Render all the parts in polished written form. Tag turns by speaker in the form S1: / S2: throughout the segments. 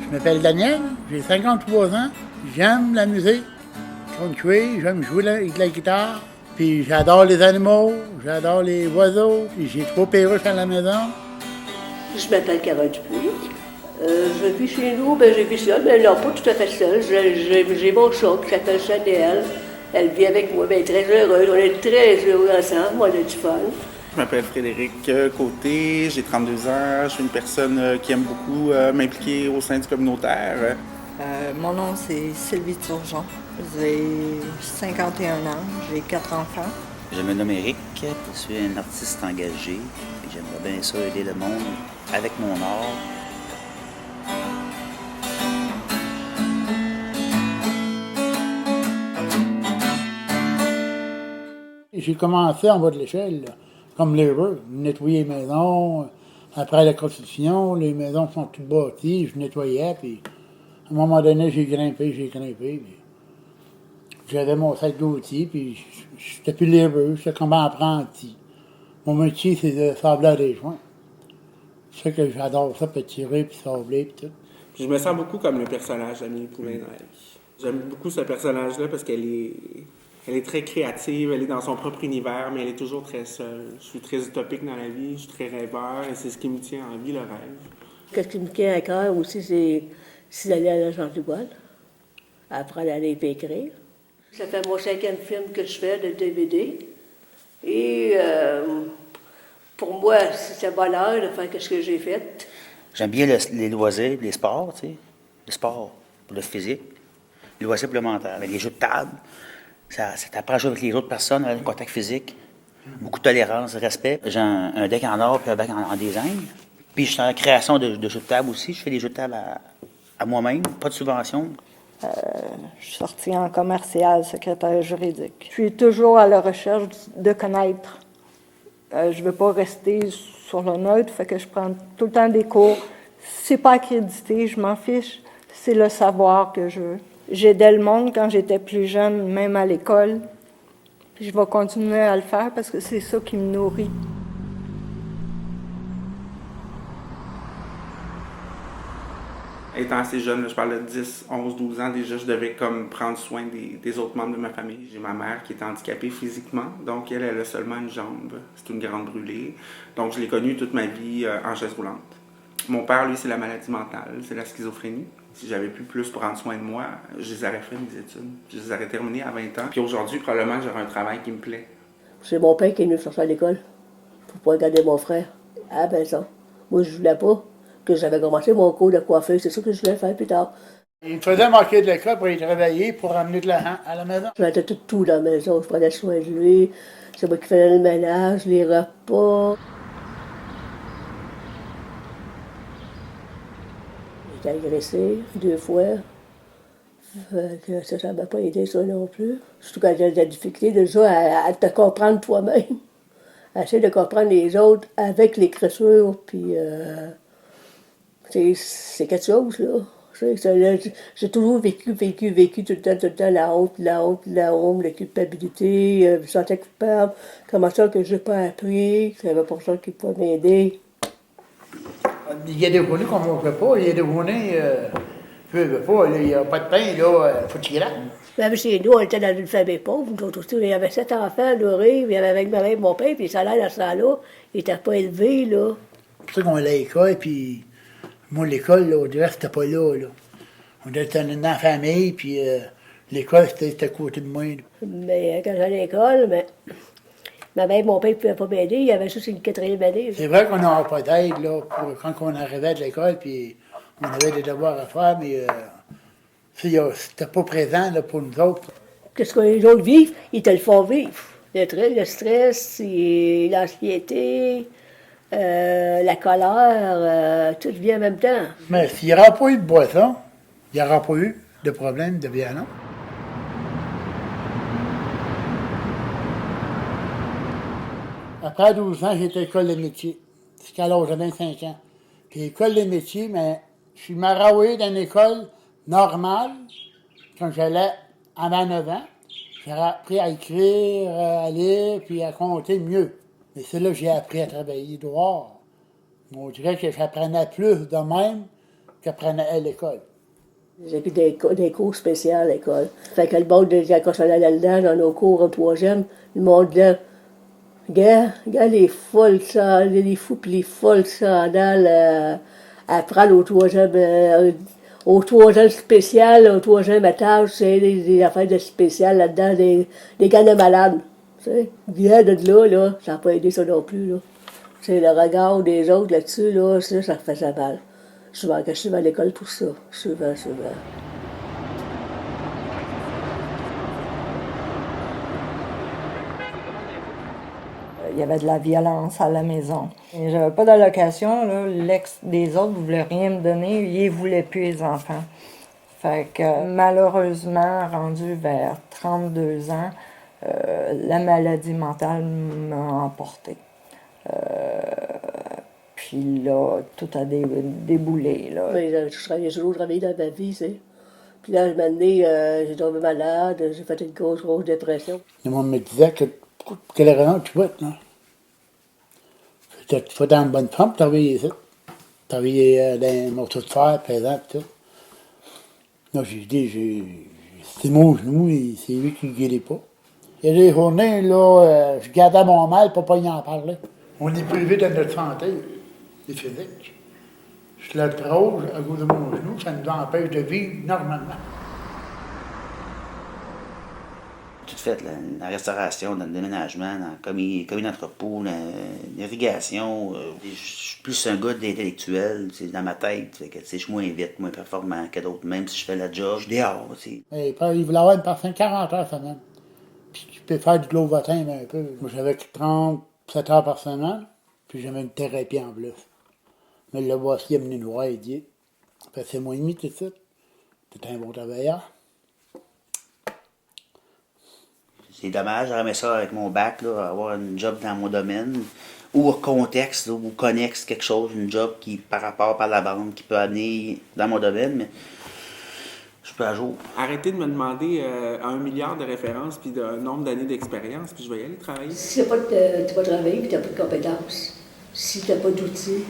S1: Je m'appelle Daniel, j'ai 53 ans, j'aime la musique, country, j'aime jouer avec la guitare, puis j'adore les animaux, j'adore les oiseaux, puis j'ai 3 perruches à la maison.
S2: Je m'appelle Carole Dupuis. Je vis chez nous, je vis seule, mais non, pas tout à fait seule. J'ai mon chat qui s'appelle Chanel. Elle vit avec moi, elle est très heureuse. On est très heureux ensemble, on a du fun.
S3: Je m'appelle Frédéric Côté, j'ai 32 ans, je suis une personne qui aime beaucoup m'impliquer au sein du communautaire.
S4: Mon nom, c'est Sylvie Turgeon. J'ai 51 ans, j'ai 4 enfants.
S5: Je me nomme Éric, je suis un artiste engagé, et j'aimerais bien ça aider le monde avec mon art.
S1: J'ai commencé en bas de l'échelle, là, comme l'heureux, nettoyer les maisons. Après la construction, les maisons sont toutes bâties, je nettoyais, puis à un moment donné, j'ai grimpé, puis j'avais mon sac d'outils, puis j'étais plus l'heureux, j'étais comme apprenti. Mon métier, c'est de sabler des joints. C'est ça que j'adore ça, puis tirer, puis sabler, puis tout.
S3: Puis je me sens beaucoup comme le personnage d'Amélie Poulain-Neige. J'aime beaucoup ce personnage-là parce qu'elle est très créative, elle est dans son propre univers, mais elle est toujours très seule. Je suis très utopique dans la vie, je suis très rêveur, et c'est ce qui me tient en vie, le rêve.
S2: Ce qui me tient à cœur aussi, c'est d'aller à l'agence du bois, apprendre à lire et écrire. Ça fait mon 5e film que je fais de DVD. Et pour moi, c'est un bonheur de faire ce que j'ai fait.
S5: J'aime bien les loisirs, les sports, tu sais. Le sport pour le physique, les loisirs pour le mental. Les jeux de table, ça t'apprend à jouer avec les autres personnes, un contact physique, beaucoup de tolérance, de respect. J'ai un deck en or puis un deck en design. Puis je suis en création de jeux de table aussi. Je fais des jeux de table à moi-même, pas de subvention.
S4: Je suis sortie en commercial, secrétaire juridique. Je suis toujours à la recherche de connaître. Je ne veux pas rester sur le neutre, fait que je prends tout le temps des cours. C'est pas accrédité, je m'en fiche. C'est le savoir que je veux. J'aidais le monde quand j'étais plus jeune, même à l'école. Puis je vais continuer à le faire parce que c'est ça qui me nourrit.
S3: Étant assez jeune, là, je parle de 10, 11, 12 ans, déjà, je devais comme prendre soin des autres membres de ma famille. J'ai ma mère qui est handicapée physiquement, donc elle a seulement une jambe. C'est une grande brûlée. Donc je l'ai connue toute ma vie en chaise roulante. Mon père, lui, c'est la maladie mentale, c'est la schizophrénie. Si j'avais pu plus prendre soin de moi, je les aurais fait mes études. Je les aurais terminées à 20 ans. Puis aujourd'hui, probablement, j'aurais un travail qui me plaît.
S2: C'est mon père qui est venu me chercher à l'école pour pouvoir garder mon frère à la maison. Moi, je voulais pas que j'avais commencé mon cours de coiffeur. C'est ça que je voulais faire plus tard.
S1: Il me faisait manquer de l'école pour y travailler, pour ramener de l'argent à la maison.
S2: Je mettais tout dans la maison. Je prenais soin de lui. C'est moi qui faisais le ménage, les repas. J'ai été agressée 2 fois. Ça ne m'a pas aidé, ça non plus. Surtout quand j'ai de la difficulté déjà à te comprendre toi-même. À essayer de comprendre les autres avec l'écriture, puis c'est quelque chose, là. J'ai toujours vécu tout le temps, la honte, la culpabilité, je me sentais coupable. Comment ça que j'ai pas appris, que c'était pas ça qui pouvait m'aider.
S1: Il y a des journées qu'on ne mange pas, il y a des journées, tu veux pas, il n'y a pas de pain, là, faut tirer.
S2: Même chez nous, on était dans une famille pauvre, nous autres aussi. Il y avait 7 enfants à nourrir, il y avait avec ma mère et mon père, puis les salaires dans ce temps-là, ils n'étaient pas élevés, là.
S1: C'est pour ça qu'on allait à l'école, puis moi, l'école, là, au dirait, c'était pas là, là. On était dans la famille, puis l'école, c'était à côté de moi, là.
S2: Mais quand j'allais à l'école, ma mère et mon père ne pouvaient pas m'aider, il y avait juste une 4e année.
S1: C'est vrai qu'on n'avait pas d'aide, là, quand on arrivait de l'école, puis on avait des devoirs à faire, mais c'était pas présent, là, pour nous autres.
S2: Qu'est-ce que les autres vivent, ils te le font vivre. Le stress, l'anxiété, la colère, tout vient en même temps.
S1: Mais s'il n'y aura pas eu de boisson, il n'y aura pas eu de problème de violon. Après 12 ans, j'ai été à l'école de métier. C'était à l'âge de 25 ans. Puis l'école de métier, mais je suis marawé dans une école normale quand j'allais avant 9 ans. J'ai appris à écrire, à lire, puis à compter mieux. Mais c'est là que j'ai appris à travailler dehors. On dirait que j'apprenais plus de même qu'apprennent à l'école.
S2: J'ai pris des cours spéciaux à l'école. Fait que le monde, quand on allait là-dedans, dans nos cours au 3e, le monde disait, regarde les folles, ça, les fous pis les folles sandales à prendre au 3e spécial, au 3e étage, c'est des affaires de spécial là-dedans, des gars de malades. Tu sais, viens de là, ça n'a pas aidé ça non plus, là. C'est le regard des autres là-dessus, là, ça faisait mal. Souvent, que je suis à l'école pour ça. Souvent.
S4: Il y avait de la violence à la maison. Et j'avais pas d'allocation, là. L'ex des autres ne voulait rien me donner. Ils voulaient plus les enfants. Fait que malheureusement, rendu vers 32 ans, la maladie mentale m'a emporté. Puis là, tout a déboulé, là.
S2: J'ai toujours travaillé dans ma vie, tu sais. Puis là, un moment donné, j'ai tombé malade, j'ai fait une grosse dépression.
S1: Le monde me disait que pour quelle raison tu vas, là? Tu vas dans une bonne forme pour travailler ici. Travailler dans les morceaux de fer, pesant, tout ça. Là, j'ai dit, c'est mon genou, et c'est lui qui ne guérit pas. Il y a des journées, là, je gardais mon mal pour ne pas y en parler. On est privé de notre santé, les physiques. Je l'arthrose à cause de mon genou, ça nous empêche de vivre normalement.
S5: Tout fait, là, la restauration, dans le déménagement, comme un entrepôt, l'irrigation. Je suis plus un gars d'intellectuel, c'est dans ma tête. Fait que, je suis moins vite, moins performant que d'autres. Même si je fais la job, je suis dehors.
S1: Il voulait avoir une personne 40 heures par semaine. Puis tu peux faire du glovotin un peu. Moi, j'avais 37 heures par semaine, puis j'avais une thérapie en plus. Mais le voici, il est venu nous voir et dit, ça fait 6 mois et demi, tout ça. T'es un bon travailleur.
S5: C'est dommage, j'aurais aimé ça avec mon bac, là, avoir un job dans mon domaine, ou contexte, là, ou connexe quelque chose, une job qui, par rapport par la bande, qui peut amener dans mon domaine, mais je suis pas à jour.
S3: Arrêtez de me demander 1 milliard de références puis de nombre d'années d'expérience, puis je vais y aller travailler.
S2: Si tu n'as pas travaillé et tu n'as pas de compétences, si tu n'as pas d'outils,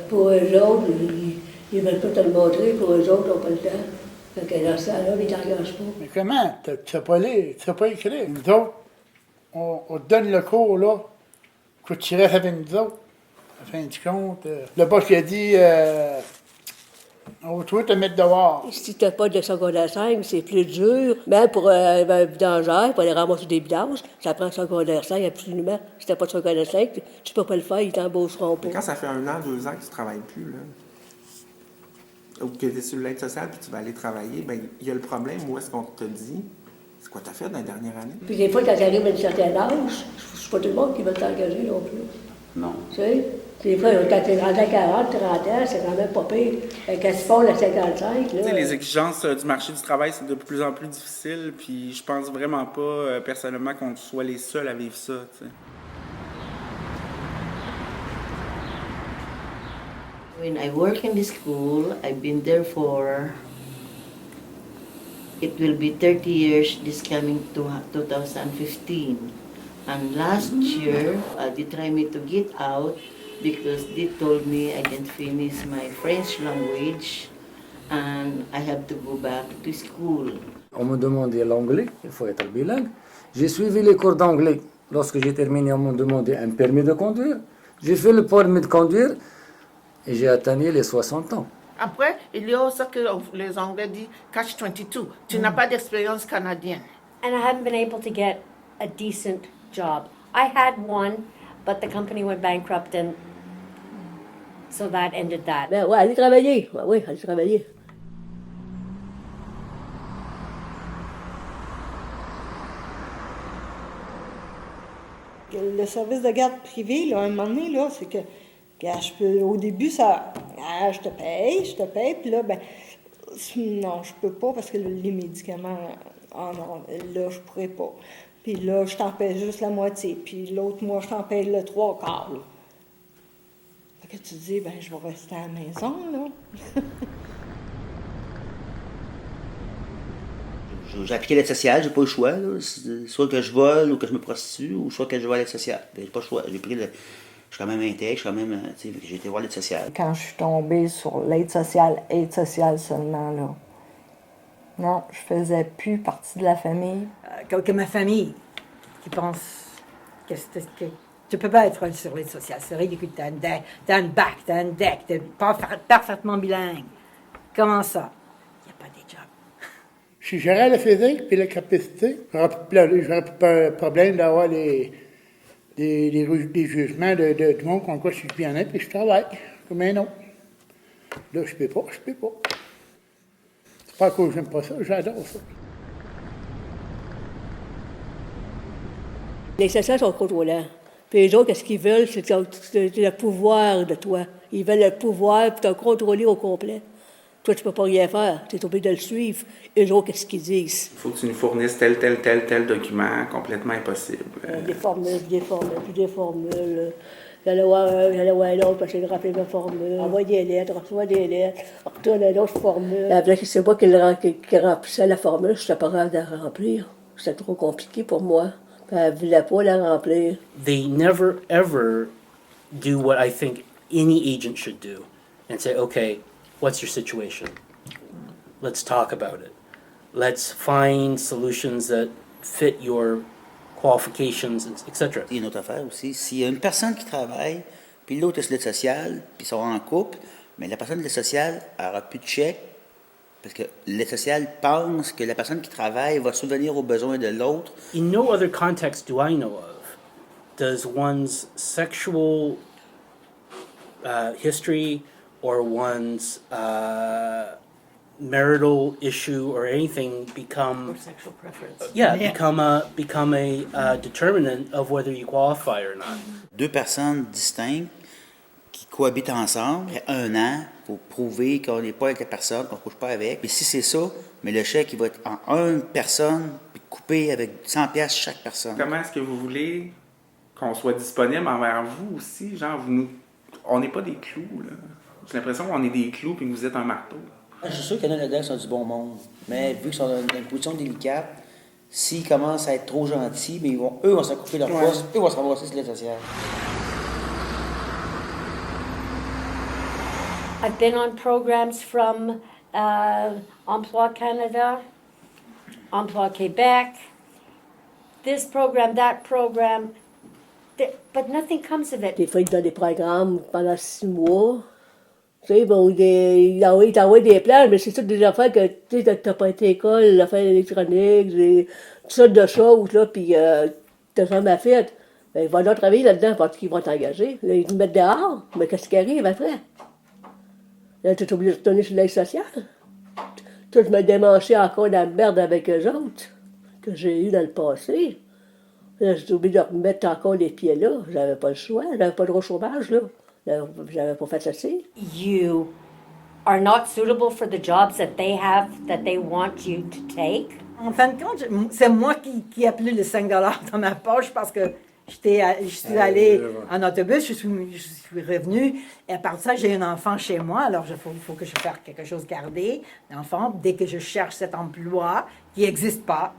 S2: pour eux autres, ils ne veulent pas te le montrer, pour eux autres, ils n'ont pas le temps. Fait que dans ce temps-là, ils ne t'engagent pas.
S1: Mais comment? Tu ne sais pas lire, tu ne sais pas écrire. Nous autres, on te donne le cours, là. Faut que tu restes avec nous autres. À fin du compte, le boss qui a dit, on va te mettre dehors.
S2: Si tu n'as pas de secondaire 5, c'est plus dur. Même pour un vidangeur, pour aller ramasser des vidanges, ça prend secondaire 5 absolument. Si tu n'as pas de secondaire 5, tu ne peux pas le faire, ils t'embaucheront pas.
S3: Mais quand ça fait 1 an, 2 ans que tu ne travailles plus, là, ou que tu es sur l'aide sociale puis tu vas aller travailler, bien, il y a le problème où est-ce qu'on te dit, c'est quoi tu as fait dans la dernière année?
S2: Puis des fois, quand tu arrives à un certain âge, c'est pas tout le monde qui veut t'engager non plus.
S5: Non.
S2: Tu sais? Des fois, quand tu es rendu à 40, 30 ans, c'est quand même pas pire. Quand tu passes à 55, là...
S3: Les exigences du marché du travail, c'est de plus en plus difficile, puis je pense vraiment pas, personnellement, qu'on soit les seuls à vivre ça, tu sais.
S6: When I work in this school, I've been there for, it will be 30 years this coming to 2015. And last year, they tried me to get out because they told me I didn't finish my French language and I have to go back to school.
S7: On me demandait l'anglais, il faut être bilingue. J'ai suivi les cours d'anglais. Lorsque j'ai terminé, on m'a demandé un permis de conduire. J'ai fait le permis de conduire et j'ai atteint les 60 ans.
S8: Après, il y a aussi que les Anglais disent catch-22. Tu n'as pas d'expérience canadienne.
S9: And I haven't been able to get a decent job. I had one, but the company went bankrupt and so that ended that.
S2: Ben ouais, allez travailler. Ouais, oui, allez travailler.
S4: Le service de garde privé, là, à un moment donné, là, c'est que au début, je te paye, puis là, ben, non, je peux pas parce que les médicaments, non, là, je pourrais pas. Puis là, je t'en paye juste la moitié, puis l'autre mois, je t'en paye le 3/4. Fait que tu dis, ben, je vais rester à la maison, là.
S5: J'ai appliqué l'aide sociale, j'ai pas le choix. Là. Soit que je vole ou que je me prostitue, ou soit que je vais à l'aide sociale. J'ai pas le choix. Je Je suis quand même intègre, je suis quand même, tu sais, j'ai été voir l'aide sociale.
S4: Quand je suis tombée sur l'aide sociale seulement, là, non, je faisais plus partie de la famille.
S10: Que ma famille qui pense que tu peux pas être sur l'aide sociale. C'est ridicule. T'as une bac, t'as un deck, t'es parfaitement bilingue. Comment ça? Il n'y a pas de job.
S1: Si j'aurais la physique et la capacité, j'aurais pas de problème d'avoir des jugements de monde comme quoi je suis bien-être, puis je travaille. Mais non. Là, je peux pas. C'est pas à cause que j'aime pas ça, j'adore ça.
S2: Les sociaux sont contrôlants. Puis les autres, qu'est-ce qu'ils veulent? C'est le pouvoir de toi. Ils veulent le pouvoir pour te contrôler au complet. Toi, tu peux pas rien faire. Tu es obligé de le suivre. Et les autres, qu'est-ce qu'ils disent?
S3: Il faut que tu nous fournisses tel document, complètement impossible.
S2: Des formules. J'allais voir un autre, parce que j'ai rappelé ma formule. Envoie des lettres, reçois des lettres, retourne une autre formule. Après, c'est moi qui remplissais la formule, je n'étais pas capable de la remplir. C'était trop compliqué pour moi. Puis elle ne voulait pas la remplir.
S11: They never, ever do what I think any agent should do and say, okay, what's your situation? Let's talk about it. Let's find solutions that fit your qualifications, etc.
S5: Il y a une autre affaire aussi. S'il y a une personne qui travaille, puis l'autre est sur l'aide sociale, puis ils sont en couple, mais la personne de l'aide sociale n'aura plus de chèque, parce que l'aide sociale pense que la personne qui travaille va subvenir aux besoins de l'autre.
S11: In no other context do I know of does one's sexual history or one's marital issue or anything become
S10: Sexual preference.
S11: become a determinant of whether you qualify or not.
S5: Deux personnes distinctes qui cohabitent ensemble, après 1 an, pour prouver qu'on n'est pas avec la personne, qu'on ne couche pas avec. Et si c'est ça, mais le chèque il va être en une personne, puis coupé avec 100 pièces chaque personne.
S3: Comment est-ce que vous voulez qu'on soit disponible envers vous aussi? Genre, on n'est pas des clous, là. J'ai l'impression qu'on est des clous puis que vous êtes un marteau.
S5: Je suis sûr qu'il y en a là-dedans qui sont du bon monde, mais vu qu'ils sont dans une position délicate, s'ils commencent à être trop gentils, mais eux vont s'accouper leur poste, eux vont se ramasser sur l'aide sociale.
S9: I've been on programs from Emploi Canada, Emploi Quebec, this program, that program, but nothing comes of it.
S2: Des fois, ils donnent des programmes pendant 6 mois. Tu sais, bon, ils t'envoient des plans, mais c'est toutes des affaires que tu sais, t'as pas été à l'école, l'affaire électronique, toutes sortes de choses, là, puis t'as jamais fait. Ben, ils vont donc travailler là-dedans parce qu'ils vont t'engager. Là, ils te mettent dehors, mais qu'est-ce qui arrive après? Là, tu es obligé de retourner sur l'aide sociale. Toi, je me démanchais encore dans la merde avec eux autres, que j'ai eu dans le passé. Là, j'étais obligé de remettre encore les pieds là. J'avais pas le choix, j'avais pas le droit au chômage, là. J'avais pas fait assez.
S9: You are not suitable for the jobs that they have, that they want you to take.
S10: En fin de compte, c'est moi qui ai appelé les 5 $ dans ma poche parce que je suis allée en autobus, je suis revenue. Et à part de ça, j'ai un enfant chez moi, alors il faut que je fasse quelque chose garder l'enfant dès que je cherche cet emploi qui n'existe pas.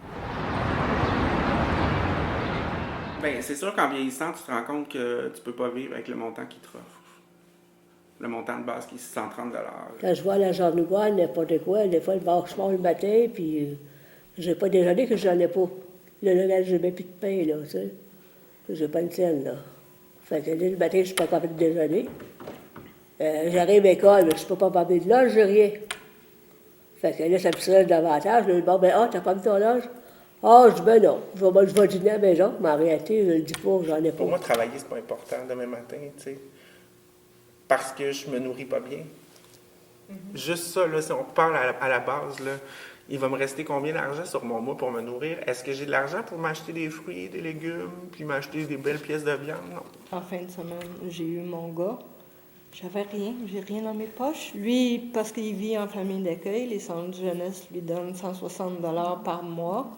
S3: Bien, c'est sûr qu'en vieillissant, tu te rends compte que tu peux pas vivre avec le montant qu'ils t'offrent. Le montant de base qui est 630 $.
S2: Quand je vois l'agent de douane, n'importe quoi, des fois, je mange le matin, puis j'ai pas déjeuné que j'en ai pas. Là, j'ai même plus de pain, là, tu sais. J'ai pas une scène, là. Fait que là, le matin, je suis pas capable de déjeuner. J'arrive à l'école, mais je peux pas parler de l'âge, j'ai rien. Fait que là, ça me stresse davantage. Là, bon, ben, t'as pas mis ton âge? Ah, je dis, ben non, je vais dîner à la maison, mais en réalité, je le dis pas, j'en ai pas.
S3: Pour moi, travailler, c'est pas important demain matin, tu sais. Parce que je me nourris pas bien. Juste ça, là, si on parle à la base, là, il va me rester combien d'argent sur mon mois pour me nourrir? Est-ce que j'ai de l'argent pour m'acheter des fruits, des légumes, puis m'acheter des belles pièces de viande? Non.
S4: En fin de semaine, j'ai eu mon gars. J'avais rien, j'ai rien dans mes poches. Lui, parce qu'il vit en famille d'accueil, les centres de jeunesse lui donnent 160 $ par mois,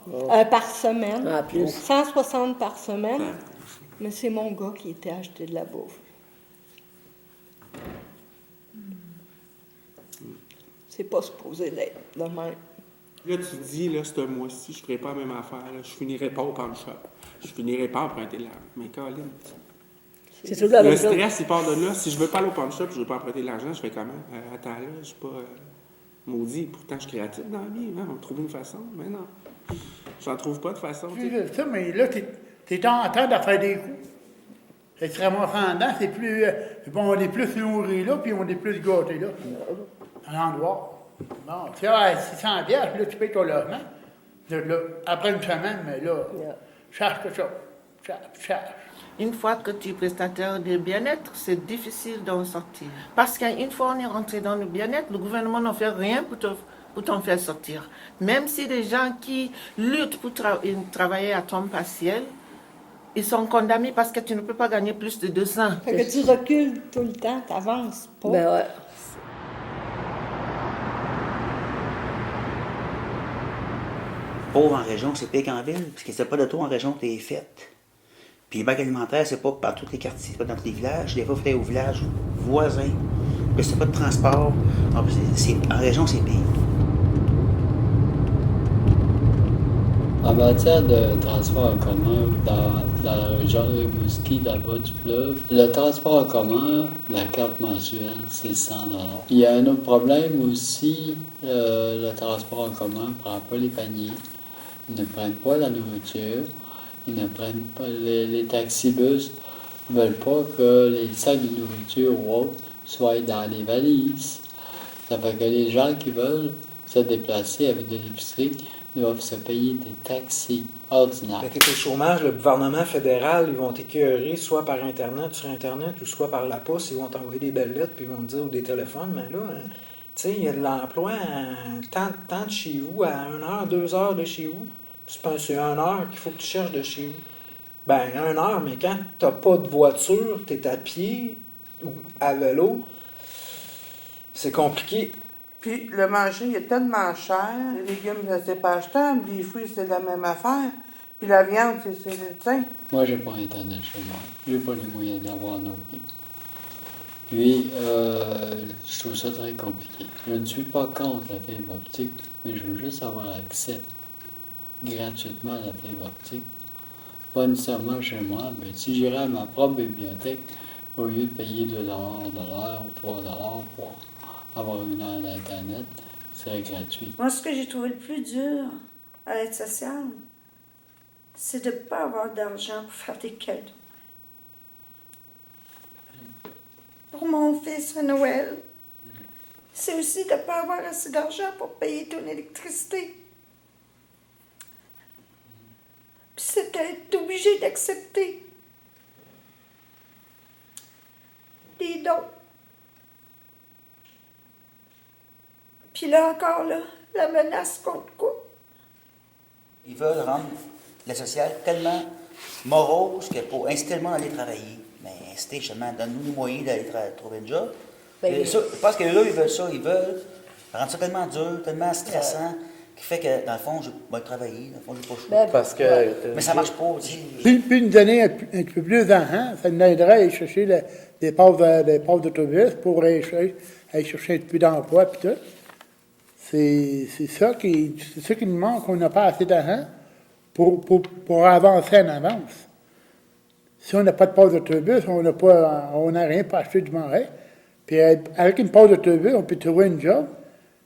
S4: par semaine.
S2: Ah, plus.
S4: 160 par semaine. Mais c'est mon gars qui était acheté de la bouffe. C'est pas supposé d'être de même.
S3: Là, tu dis, là, ce mois-ci, je ferai pas la même affaire. Là. Je finirai pas au pawn shop. Je finirai pas à emprunter de l'argent. Mais Colin,
S2: C'est toujours la
S3: Le
S2: même chose.
S3: stress, il part de là. Si je veux pas aller au pawn shop, je veux pas emprunter de l'argent, je fais comment? Attends, là, je suis pas maudit. Pourtant, je suis créatif dans la vie. Hein? On va trouver une façon. Mais non. J'en trouve pas de façon. tu sais.
S1: Ça, mais là, t'es en train de faire des coups. Et tu ramasses en dedans, c'est plus. Bon, on est plus nourris là, puis on est plus gâtés là. À l'endroit. Bon, tu sais, à 600 piastres, là, tu payes ton logement. Là, après une semaine, mais là, cherche quelque chose. Cherche.
S8: Une fois que tu es prestataire de bien-être, c'est difficile d'en sortir. Parce qu'une fois on est rentré dans le bien-être, le gouvernement n'en fait rien pour t'en faire sortir. Même si des gens qui luttent pour travailler à temps partiel, ils sont condamnés parce que tu ne peux pas gagner plus de 200.
S4: Fait que tu recules tout le temps, tu n'avances pas.
S2: Ben ouais.
S5: Pauvre en région, c'est pire qu'en ville, parce que c'est pas de tout en région que t'es faite. Puis les banques alimentaires, c'est pas par tous les quartiers, c'est pas dans tous les villages. Des fois, il faut aller au village voisin. Puis c'est pas de transport. En région, c'est pire.
S12: En matière de transport en commun, dans la région de Rimouski, là-bas du fleuve, le transport en commun, la carte mensuelle, c'est 100 $. Il y a un autre problème aussi, le transport en commun ne prend pas les paniers, ils ne prennent pas la nourriture, ils ne prennent pas les taxibus ne veulent pas que les sacs de nourriture ou autres soient dans les valises. Ça fait que les gens qui veulent se déplacer avec de l'épicerie doivent se payer des taxis ordinaires.
S13: Quand tu es au chômage, le gouvernement fédéral, ils vont t'écœurer soit par Internet, sur Internet, ou soit par la poste. Ils vont t'envoyer des belles lettres, puis ils vont te dire, ou des téléphones. Mais là, tu sais, il y a de l'emploi tant de chez vous, à 1 heure, 2 heures de chez vous. C'est 1 heure qu'il faut que tu cherches de chez vous. Ben, 1 heure, mais quand tu n'as pas de voiture, tu es à pied ou à vélo, c'est compliqué.
S14: Puis le manger, il est tellement cher. Les légumes, c'est pas achetable. Les fruits, c'est la même affaire. Puis la viande, c'est le tien.
S12: Moi, j'ai pas Internet chez moi. J'ai pas les moyens d'avoir non plus. Puis, je trouve ça très compliqué. Je ne suis pas contre la fibre optique, mais je veux juste avoir accès gratuitement à la fibre optique. Pas nécessairement chez moi, mais si j'irais à ma propre bibliothèque, au lieu de payer 2 $ de l'heure ou 3 $ pour avoir 1 heure d'Internet, c'est gratuit.
S15: Moi, ce que j'ai trouvé le plus dur à l'aide sociale, c'est de ne pas avoir d'argent pour faire des cadeaux. Pour mon fils à Noël, c'est aussi de ne pas avoir assez d'argent pour payer ton électricité. Puis c'est d'être obligé d'accepter des dons. Puis là encore, là, la menace contre quoi?
S5: Ils veulent rendre le social tellement morose que pour inciter le monde à aller travailler. Mais inciter, justement, donne-nous les moyens d'aller trouver un job.
S2: Ben,
S5: Ça, je pense que là, ils veulent ça. Ils veulent rendre ça tellement dur, tellement stressant, qui fait que, dans le fond, je vais travailler. Dans le fond, je n'ai pas le choix.
S13: Parce que,
S5: mais ça marche pas, tu sais.
S1: Puis nous donner un petit peu plus d'argent, ça nous aiderait à aller chercher des pauvres d'autobus pour aller chercher un petit peu d'emploi puis tout. C'est ça qui nous manque, on n'a pas assez d'argent pour avancer en avance. Si on n'a pas de pause d'autobus, on n'a rien pour acheter du marais. Puis avec une pause d'autobus, on peut trouver un job.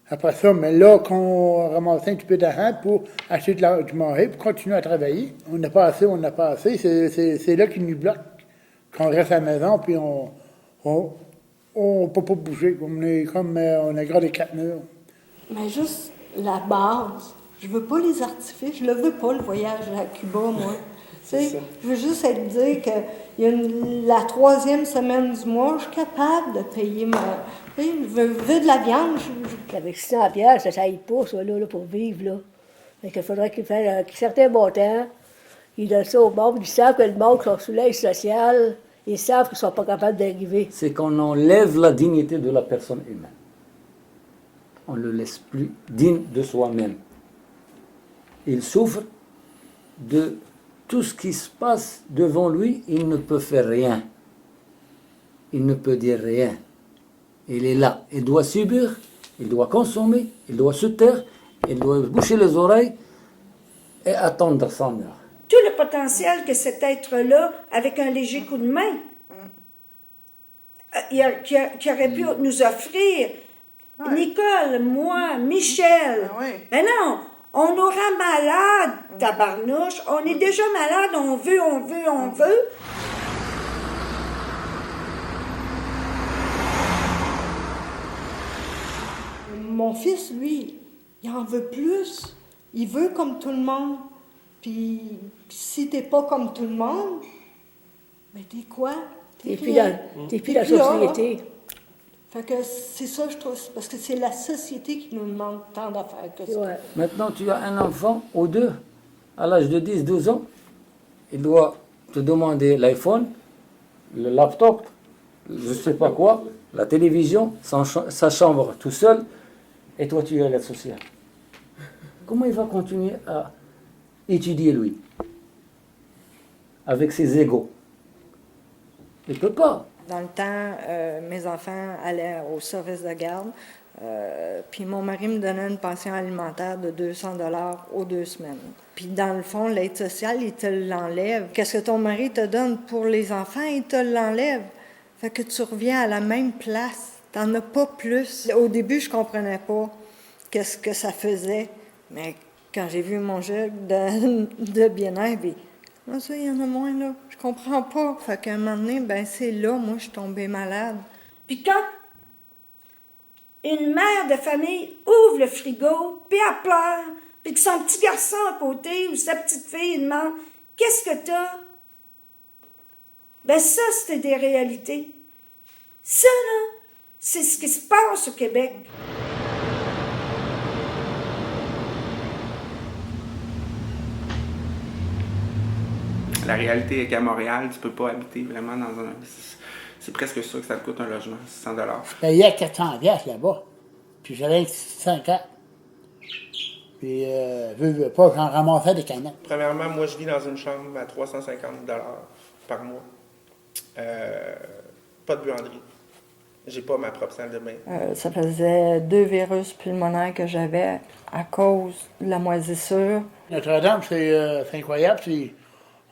S1: Après ça, mais là, qu'on ramasse un petit peu d'argent pour acheter du marais, pour continuer à travailler, on n'a pas assez. C'est là qu'il nous bloque. Qu'on reste à la maison, puis on ne peut pas bouger. On est comme on a gras des 4 murs.
S4: Mais juste la base. Je veux pas les artifices, je le veux pas, le voyage à Cuba, moi. Tu sais, je veux juste être dire que la 3e semaine du mois, je suis capable de payer ma... Tu sais, je veux de la viande.
S2: Avec 600 piastres, ça aide pas, ça, là, pour vivre, là. Donc, il faudrait qu'ils fassent certains montants. Ils donnent ça au monde. Ils savent que le monde sont sous l'aide sociale. Ils savent qu'ils ne sont pas capables d'arriver.
S7: C'est qu'on enlève la dignité de la personne humaine. On ne le laisse plus digne de soi-même. Il souffre de tout ce qui se passe devant lui, il ne peut faire rien. Il ne peut dire rien. Il est là. Il doit subir, il doit consommer, il doit se taire, il doit boucher les oreilles et attendre son heure.
S15: Tout le potentiel que cet être-là, avec un léger coup de main, qui aurait pu nous offrir. Nicole, moi, Michel. Mais non, on nous rend malade, tabarnouche. On est déjà malade, on veut.
S16: Mon fils, lui, il en veut plus. Il veut comme tout le monde. Puis si t'es pas comme tout le monde, mais t'es quoi?
S2: T'es plus dans la société.
S16: Fait que c'est ça, je trouve, parce que c'est la société qui nous demande tant d'affaires que ça.
S2: Ouais.
S7: Maintenant, tu as un enfant ou deux, à l'âge de 10-12 ans, il doit te demander l'iPhone, le laptop, je sais pas quoi, la télévision, sa chambre tout seul, et toi tu es à l'aide sociale. Comment il va continuer à étudier, lui, avec ses égos? Il ne peut pas.
S4: Dans le temps, mes enfants allaient au service de garde, puis mon mari me donnait une pension alimentaire de 200 $ aux 2 semaines. Puis dans le fond, l'aide sociale, il te l'enlève. Qu'est-ce que ton mari te donne pour les enfants? Il te l'enlève. Fait que tu reviens à la même place. T'en as pas plus. Au début, je comprenais pas qu'est-ce que ça faisait, mais quand j'ai vu mon jeu de bien-être, là, ça, il y en a moins, là. Je comprends pas. Fait qu'à un moment donné, ben c'est là, moi, je suis tombée malade.
S15: Puis quand une mère de famille ouvre le frigo, puis elle pleure, puis que son petit garçon à côté ou sa petite fille il demande « Qu'est-ce que t'as? » Ben ça, c'était des réalités. Ça, là, c'est ce qui se passe au Québec.
S3: La réalité est qu'à Montréal, tu peux pas habiter vraiment dans un... C'est presque ça que ça te coûte un logement, 600 $.
S1: Je payais 400 $ là-bas. Puis j'avais 5 ans. Puis, veux pas, j'en ramassais des canettes.
S3: Premièrement, moi, je vis dans une chambre à 350 $ par mois. Pas de buanderie. J'ai pas ma propre salle de bain.
S4: Ça faisait 2 virus pulmonaires que j'avais à cause de la moisissure.
S1: Notre-Dame, c'est incroyable.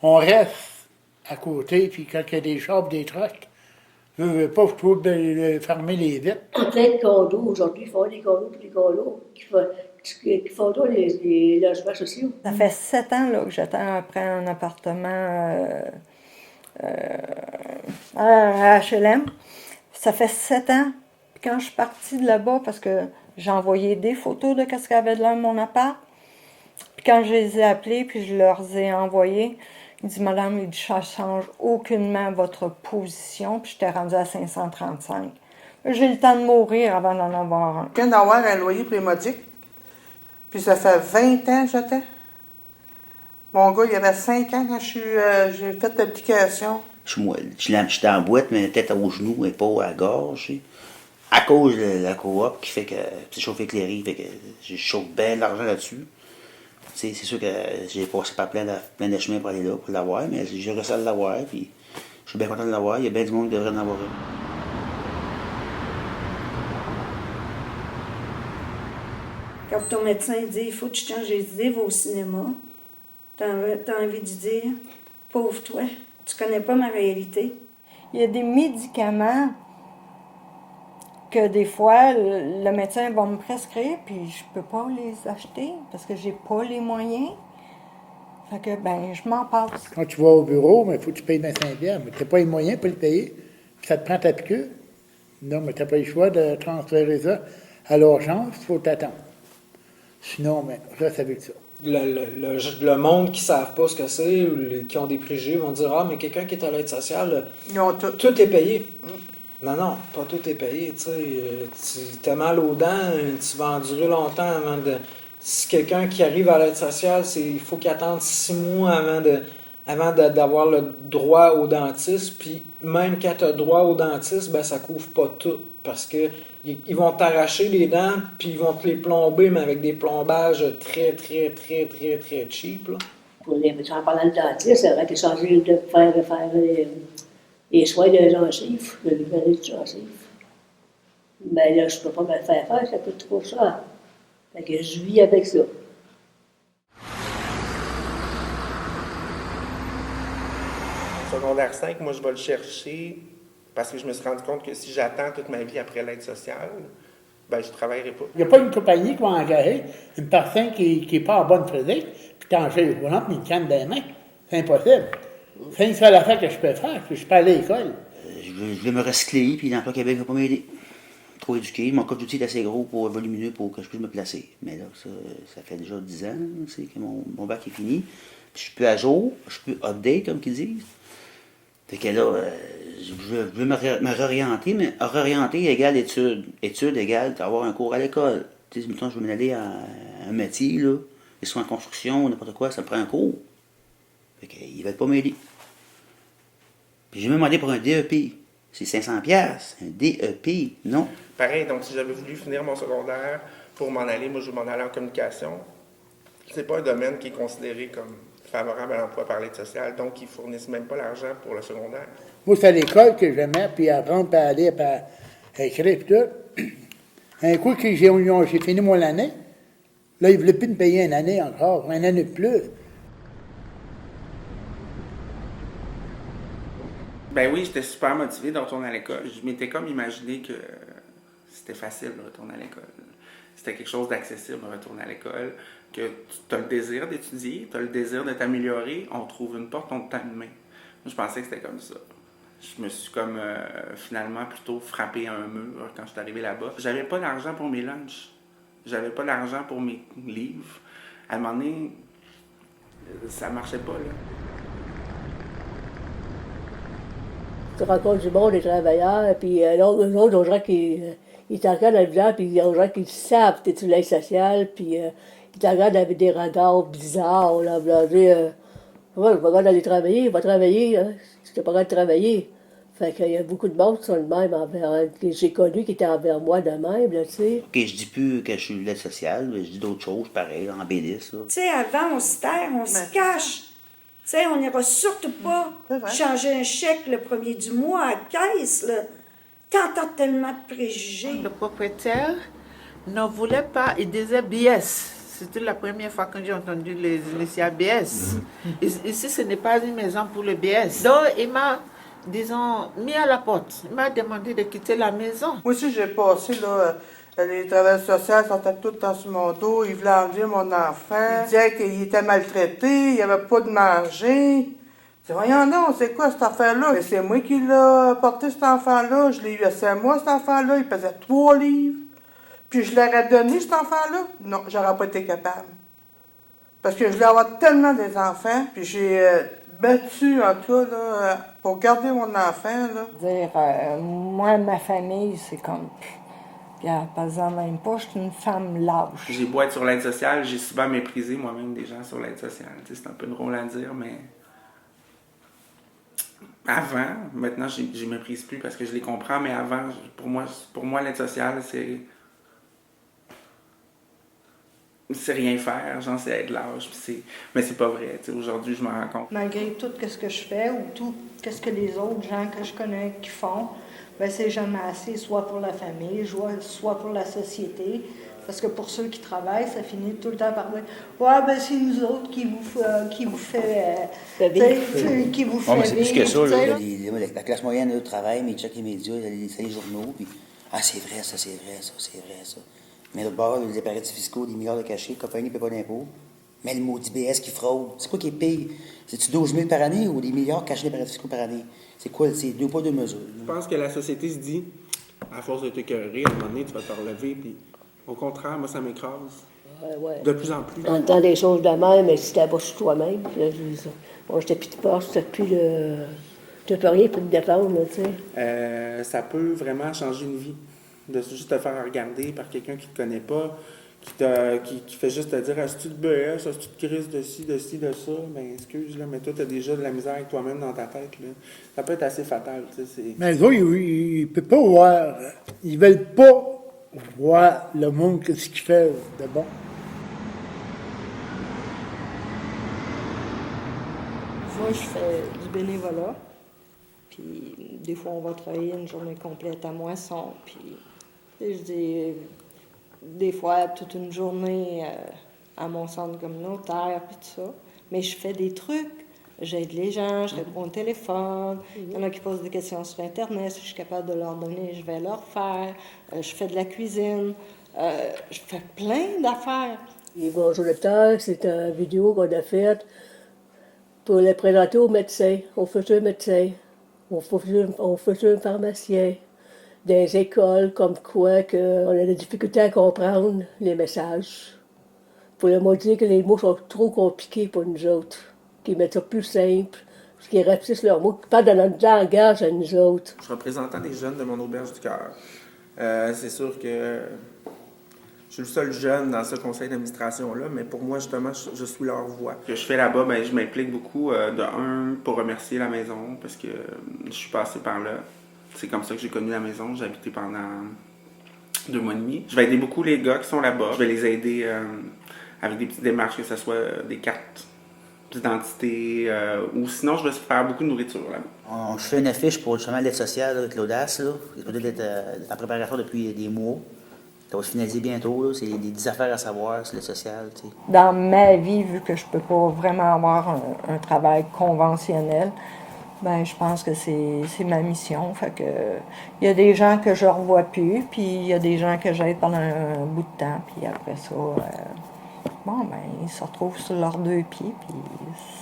S1: On reste à côté, puis quand il y a des chars des trucks, veux pas, je trouve de fermer les vitres.
S2: Il y a plein de condos aujourd'hui, ils font des condos pour les condos, qui font les logements sociaux.
S4: Ça fait 7 ans là, que j'attends après un appartement à HLM. Ça fait 7 ans. Puis quand je suis partie de là-bas, parce que j'ai envoyé des photos de ce qu'il y avait de là mon appart, puis quand je les ai appelés, puis je leur ai envoyé, il dit, madame, il dit, ça change aucunement votre position, puis j'étais rendue à 535. J'ai eu le temps de mourir avant d'en avoir un.
S14: Je viens d'avoir un loyer prémodique, puis ça fait 20 ans que j'attends. Mon gars, il avait 5 ans quand j'ai fait l'application.
S5: J'étais en boîte, mais tête aux genoux et pas à la gorge. À cause de la coop qui fait que c'est chauffé éclairé, fait que je chauffe bien de l'argent là-dessus. C'est sûr que j'ai passé par plein de chemins pour aller là, pour l'avoir, mais j'ai réussi à l'avoir, puis je suis bien content de l'avoir. Il y a bien du monde qui devrait en avoir une.
S15: Quand ton médecin dit il faut que tu changes d'idée, va au cinéma, t'as envie de dire pauvre toi, tu connais pas ma réalité.
S4: Il y a des médicaments que des fois, le médecin va me prescrire, puis je peux pas les acheter parce que j'ai pas les moyens. Fait que, ben, je m'en passe.
S1: Quand tu vas au bureau, il faut que tu payes 25 $, mais tu n'as pas les moyens pour le payer, puis ça te prend ta piqûre. Non, mais tu n'as pas le choix de transférer ça à l'urgence, il faut t'attendre. Sinon, mais reste avec ça.
S13: Le monde qui ne savent pas ce que c'est, ou qui ont des préjugés, vont dire « Ah, mais quelqu'un qui est à l'aide sociale, tout est payé. » Non, pas tout est payé, tu sais. Tu as mal aux dents, tu vas endurer longtemps avant de... Si quelqu'un qui arrive à l'aide sociale, il faut qu'il attende 6 mois avant d'avoir le droit au dentiste. Puis même quand tu as droit au dentiste, ben ça couvre pas tout. Parce que ils vont t'arracher les dents, puis ils vont te les plomber, mais avec des plombages très, très, très, très, très cheap, là.
S2: En parlant de dentiste, ça aurait été changé de faire les soins de gencives, de libérer de gencives. Mais là, je peux pas me le faire, ça coûte trop cher. Fait que je vis avec ça.
S3: Secondaire 5, moi, je vais le chercher Parce que je me suis rendu compte que si j'attends toute ma vie après l'aide sociale, ben je ne travaillerai pas.
S1: Il n'y a pas une compagnie qui va engager une personne qui n'est pas en bonne physique, puis t'engager le volant, puis une canne dans les mains. C'est impossible. C'est une seule affaire que je peux faire, que je peux aller à l'école.
S5: Je vais me recycler, puis l'emploi Québec ne va pas m'aider. Trop éduqué. Mon coffre d'outils est assez gros, volumineux pour que je puisse me placer. Mais là, ça fait déjà 10 ans que mon bac est fini. Puis je suis plus à jour, je suis plus update, comme qu'ils disent. Fait que là, je veux me réorienter, mais réorienter égale études. Études égale avoir un cours à l'école. Tu sais, mettons, je veux m'en aller à un métier, là, que ce soit en construction, n'importe quoi, ça me prend un cours. Fait qu'ils ne veulent pas m'aider. Puis j'ai même demandé pour un DEP. C'est 500$. Un DEP, non.
S3: Pareil, donc si j'avais voulu finir mon secondaire pour m'en aller, moi je veux m'en aller en communication. C'est pas un domaine qui est considéré comme favorable à l'emploi par l'aide sociale, donc ils fournissent même pas l'argent pour le secondaire.
S1: Moi, c'est à l'école que j'aimais, puis apprendre, puis aller, puis écrire, puis tout. Un coup que j'ai fini mon année, là, ils ne voulaient plus me payer une année encore, une année de plus.
S3: Ben oui, j'étais super motivé de retourner à l'école. Je m'étais comme imaginé que c'était facile de retourner à l'école. C'était quelque chose d'accessible de retourner à l'école, que tu as le désir d'étudier, tu as le désir de t'améliorer, on trouve une porte, on te tend une main. Moi, je pensais que c'était comme ça. Je me suis comme finalement plutôt frappé à un mur quand je suis arrivé là-bas. J'avais pas d'argent pour mes lunchs. J'avais pas d'argent pour mes livres. À un moment donné, ça marchait pas, là.
S2: Tu rencontres du monde, des travailleurs, puis eux autres, on dirait qu'ils te regardent dans le village, puis on dirait qu'ils savent que tu es l'aide sociale, puis ils te regardent avec des regards bizarres, là, ouais, je vais pas aller travailler, il va travailler, hein, si tu n'as pas le droit de travailler. Fait qu'il y a beaucoup de monde qui sont le même envers, que j'ai connu qui étaient envers moi de même, là, tu sais.
S5: OK, je dis plus que je suis l'aide sociale, je dis d'autres choses, pareil, en bédisse, là.
S15: Tu sais, avant, on se terre, on se cache. Tu sais, on n'ira surtout pas changer un chèque le premier du mois à caisse, là. T'entends tellement de préjugés.
S8: Le propriétaire ne voulait pas, il disait BS. C'était la première fois que j'ai entendu les initiales BS. Ici, ce n'est pas une maison pour le BS. Donc, il m'a, disons, mis à la porte. Il m'a demandé de quitter la maison.
S14: Moi aussi, j'ai passé, là, les travailleurs sociaux sont tout dans mon dos. Ils voulaient enlever mon enfant. Ils disaient qu'il était maltraité, il n'y avait pas de manger. Je dis, voyons non, c'est quoi cette affaire-là? Et c'est moi qui l'ai porté, cet enfant-là. Je l'ai eu à 5 mois, cet enfant-là. Il pesait 3 livres. Puis je leur ai donné, cet enfant-là. Non, j'aurais pas été capable. Parce que je voulais avoir tellement des enfants. Puis j'ai battu, en tout cas, là, pour garder mon enfant, là.
S4: Dire, moi, ma famille, c'est comme... Puis, par exemple, même pas, je suis une femme lâche.
S3: J'ai beau être sur l'aide sociale, j'ai souvent méprisé moi-même des gens sur l'aide sociale. Tu sais, c'est un peu drôle à dire, mais... Avant, maintenant, je méprise plus parce que je les comprends, mais avant, pour moi l'aide sociale, c'est rien faire, genre c'est être lâche, mais c'est pas vrai, tu sais, aujourd'hui je me rends compte.
S16: Malgré tout ce que je fais ou tout ce que les autres gens que je connais qui font, ben c'est jamais assez, soit pour la famille, soit pour la société. Parce que pour ceux qui travaillent, ça finit tout le temps par dire « Ouais, ben c'est nous autres qui vous fait vivre. » Qui vous fait
S5: mais c'est plus que ça,
S16: vivre,
S5: là. La classe moyenne, eux, travaille, mais ils checkent les médias, les journaux, puis « Ah, c'est vrai, ça, c'est vrai, ça, c'est vrai, ça. » Mais l'autre bord, les impératifs fiscaux, des milliards de cachets, la compagnie ne paie pas d'impôts. Mais le maudit BS qui fraude, c'est quoi qui est payé? C'est-tu 12 000 par année ou des milliards cachés d'impératifs fiscaux par année? C'est quoi? C'est deux poids, deux mesures.
S3: Je pense que la société se dit, à force de t'écœurer, à un moment donné, tu vas te relever, puis au contraire, moi, ça m'écrase.
S2: Ouais.
S3: De plus en plus.
S2: En entendant des choses de même, mais si t'as sur toi-même, moi, j'étais plus de force, t'as plus rien pour te défendre, tu sais.
S3: Ça peut vraiment changer une vie. De juste te faire regarder par quelqu'un qui te connaît pas, qui fait juste te dire « As-tu de BS, as-tu de crise de ci, de ça? » Ben excuse, là, mais toi, t'as déjà de la misère avec toi-même dans ta tête, là. Ça peut être assez fatal, tu sais.
S1: Mais eux, ils ne peuvent pas voir, ils veulent pas voir le monde, ce qu'il fait de bon.
S4: Moi, je fais du bénévolat. Puis des fois, on va travailler une journée complète à moisson. Puis je dis, des fois, toute une journée à mon centre communautaire, puis tout ça. Mais je fais des trucs.
S16: J'aide les gens, je réponds au téléphone. Il y en a qui posent des questions sur Internet. Si je suis capable de leur donner, je vais leur faire. Je fais de la cuisine. Je fais plein d'affaires.
S2: Et Bonjour docteur, c'est une vidéo qu'on a faite pour les présenter aux médecins, aux futurs médecins, aux futurs pharmaciens, des écoles comme quoi on a des difficultés à comprendre les messages. Pour leur dire que les mots sont trop compliqués pour nous autres, qu'ils mettent ça plus simple, qu'ils rapetissent leurs mots, qu'ils parlent dans notre langage à nous autres.
S3: Je suis représentant des jeunes de mon auberge du cœur. C'est sûr que je suis le seul jeune dans ce conseil d'administration-là, mais pour moi, justement, je suis leur voix. Ce que je fais là-bas, ben, je m'implique beaucoup, pour remercier la maison, parce que je suis passé par là. C'est comme ça que j'ai connu la maison. J'ai habité pendant 2 mois et demi. Je vais aider beaucoup les gars qui sont là-bas. Je vais les aider avec des petites démarches, que ce soit des cartes d'identité, ou sinon, je vais faire beaucoup de nourriture là-bas.
S5: Je fais une affiche pour justement l'aide sociale avec l'audace, là. Il peut être en préparation depuis des mois. Ça va se finaliser bientôt, là. C'est des 10 affaires à savoir sur l'aide sociale, tu sais.
S4: Dans ma vie, vu que je peux pas vraiment avoir un travail conventionnel, ben je pense que c'est ma mission. Fait que il y a des gens que je revois plus, puis il y a des gens que j'aide pendant un bout de temps, puis après ça, ils se retrouvent sur leurs 2 pieds, puis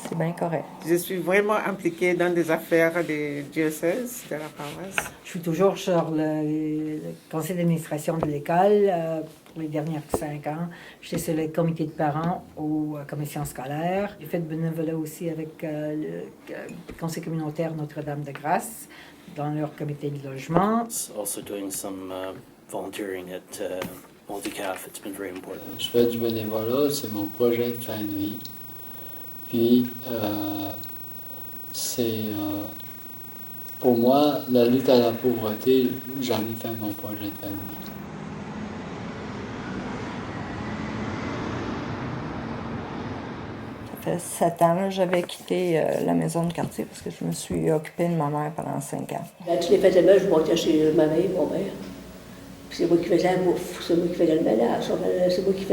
S4: c'est bien correct.
S8: Je suis vraiment impliquée dans des affaires des diocèses de la paroisse.
S10: Je suis toujours sur le conseil d'administration de l'école pour les dernières 5 ans. J'étais sur le comité de parents aux commissions scolaires. J'ai fait de bénévolat aussi avec le conseil communautaire Notre-Dame-de-Grâce dans leur comité de logement.
S11: Also doing some volunteering at Multicaf, it's been very important.
S12: Je fais du bénévolat, c'est mon projet de fin de vie. Puis, pour moi, la lutte à la pauvreté, j'en ai fait mon projet de fin de vie.
S4: Ça fait 7 ans, j'avais quitté la maison de quartier parce que je me suis occupée de ma mère pendant 5 ans.
S2: Tous les fins de semaine, je montais chez ma mère et mon père. Puis c'est moi qui faisais la bouffe, c'est moi qui faisais le ménage, c'est moi qui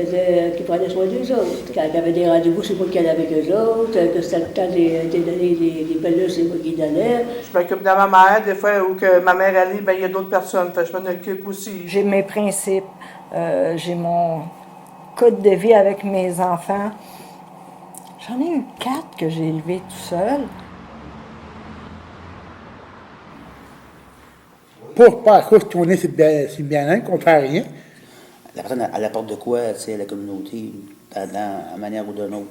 S2: prenais soin des autres. Quand il y avait des rendez-vous, c'est moi qui allais avec eux autres. Que c'était le temps de donner des pellules, c'est moi qui donnais.
S14: Je m'occupe de ma mère, des fois, où que ma mère allait, ben il y a d'autres personnes, fait, je m'en occupe aussi.
S4: J'ai mes principes, j'ai mon code de vie avec mes enfants. J'en ai eu 4 que j'ai élevés tout seul.
S1: Pas à cause de tourner sur le bien-être, qu'on fait rien.
S5: La personne, elle apporte de quoi, tu sais, à la communauté, à manière ou d'une autre.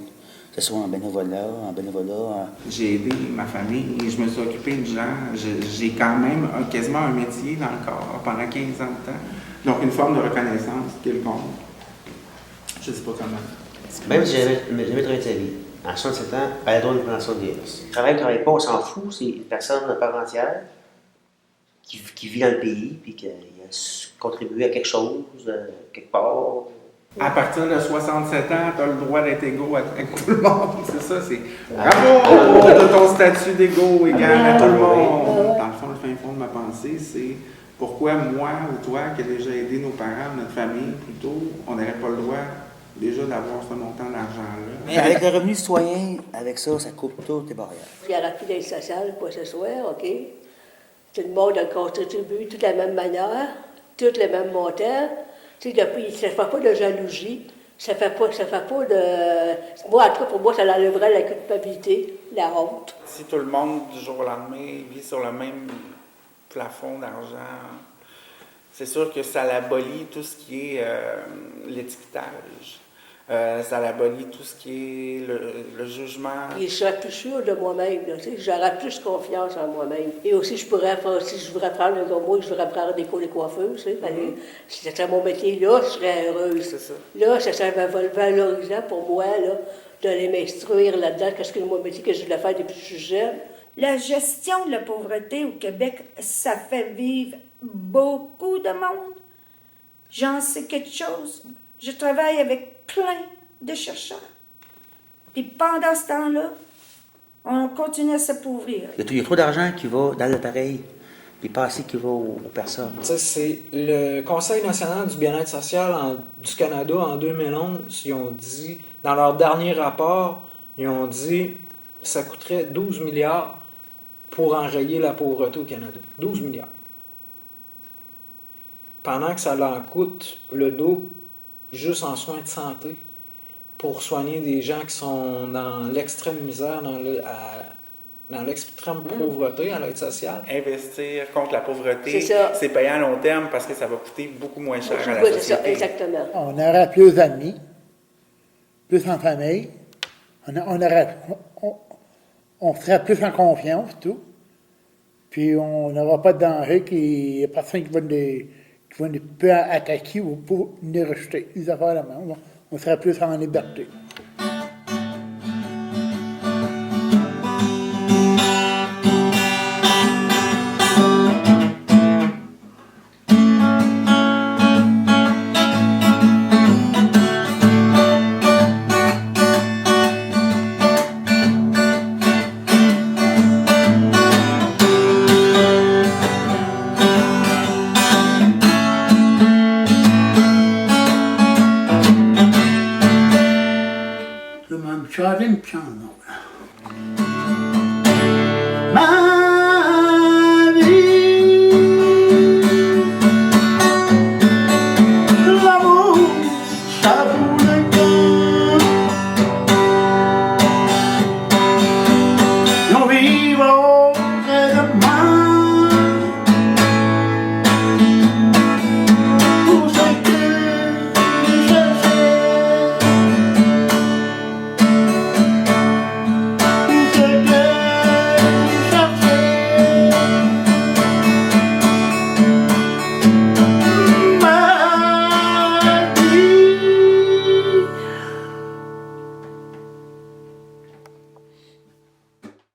S5: Que ce soit en bénévolat.
S3: J'ai aidé ma famille et je me suis occupé de gens. J'ai quand même quasiment un métier dans le corps pendant 15 ans de temps. Donc, une forme de reconnaissance quelconque. Je ne sais pas comment.
S5: Même si j'avais travaillé de sa vie, à 67 ans, elle a le droit de prendre soin de vieillesse. Travaille pas, on s'en fout, c'est une personne à part entière qui vit dans le pays puis qui a contribué à quelque chose, quelque part.
S3: À partir de 67 ans, tu as le droit d'être égaux avec tout le monde. C'est ça, c'est bravo de ton statut d'égaux égal à tout le monde. Dans le fond, le fin fond de ma pensée, c'est pourquoi moi ou toi, qui a déjà aidé nos parents, notre famille plutôt, on n'aurait pas le droit déjà d'avoir ce montant d'argent-là.
S5: Mais avec le revenu citoyen, avec ça, ça coupe toutes les barrières.
S2: Il y a la d'aide sociale, quoi ce soit, OK? Tout le monde a contribué de la même manière, tous les mêmes montants. Tu sais, depuis, ça ne fait pas de jalousie, ça ne fait pas de... Moi, en tout cas, pour moi, ça enlèverait la culpabilité, la honte.
S3: Si tout le monde, du jour au lendemain, vit sur le même plafond d'argent, c'est sûr que ça abolit tout ce qui est l'étiquetage. Ça abolit tout ce qui est le jugement.
S2: Et je serais plus sûre de moi-même, j'aurais plus confiance en moi-même. Et aussi, si je voudrais prendre un gros je voudrais prendre des cours de coiffeuse, si c'était mon métier, là, je serais heureuse.
S3: C'est ça.
S2: Là, ça serait valorisant pour moi, là, d'aller m'instruire là-dedans, qu'est-ce que mon métier que je voulais faire depuis que je suis jeune.
S15: La gestion de la pauvreté au Québec, ça fait vivre beaucoup de monde. J'en sais quelque chose. Je travaille avec plein de chercheurs. Puis pendant ce temps-là, on continue à s'appauvrir.
S5: Il y a trop d'argent qui va dans l'appareil, puis pas assez qui va aux personnes.
S13: Ça, c'est le Conseil national du bien-être social du Canada en 2011. Ils ont dit, dans leur dernier rapport, ils ont dit ça coûterait 12 milliards pour enrayer la pauvreté au Canada. 12 milliards. Pendant que ça leur coûte le double juste en soins de santé pour soigner des gens qui sont dans l'extrême misère, dans l'extrême pauvreté, à l'aide sociale.
S3: Investir contre la pauvreté,
S2: C'est ça.
S3: c'est payant à long terme parce que ça va coûter beaucoup moins cher à la
S2: Oui, c'est
S3: société.
S2: ça, exactement.
S1: On aurait plus d'amis, plus en famille, on serait plus en confiance, tout. Puis on n'aura pas de danger, il n'y a personne qui va nous peut attaquer ou pour nous rejeter. Les affaires là même, on serait plus en liberté. Charlie,